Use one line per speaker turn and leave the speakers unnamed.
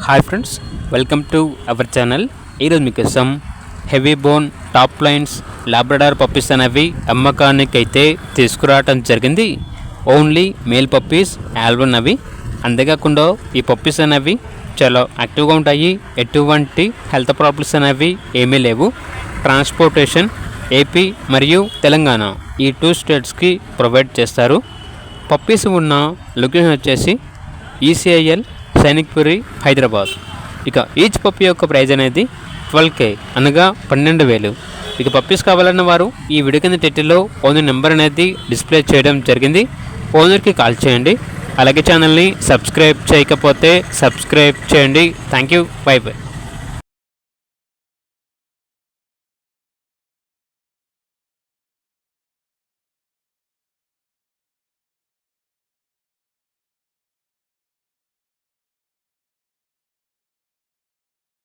Hi friends, welcome to our channel. ఈరోజు మీకోసం heavy bone top lines Labrador puppies అనేవి అమ్మకానికి అయితే తీసుకురావడం జరిగింది. ఓన్లీ మేల్ పప్పీస్ ఆల్బన్ అవి. అంతేకాకుండా ఈ పప్పీస్ అనేవి చాలా యాక్టివ్గా ఉంటాయి. ఎటువంటి హెల్త్ ప్రాబ్లమ్స్ అనేవి ఏమీ లేవు. ట్రాన్స్పోర్టేషన్ ఏపీ మరియు తెలంగాణ ఈ 2 స్టేట్స్కి ప్రొవైడ్ చేస్తారు. పప్పీస్ ఉన్న లొకేషన్ వచ్చేసి ఈసీఐఎల్ సైనిక్పురి హైదరాబాద్. ఇక ఈచ్ పప్పీ యొక్క ప్రైజ్ అనేది 12K అనగా 12,000. ఇక పప్పీస్ కావాలన్న వారు ఈ వీడియో కింద టైటిల్లో ఓనర్ నెంబర్ అనేది డిస్ప్లే చేయడం జరిగింది. ఓనర్కి కాల్ చేయండి. అలాగే ఛానల్ని సబ్స్క్రైబ్ చేయకపోతే సబ్స్క్రైబ్ చేయండి. Thank you. By by.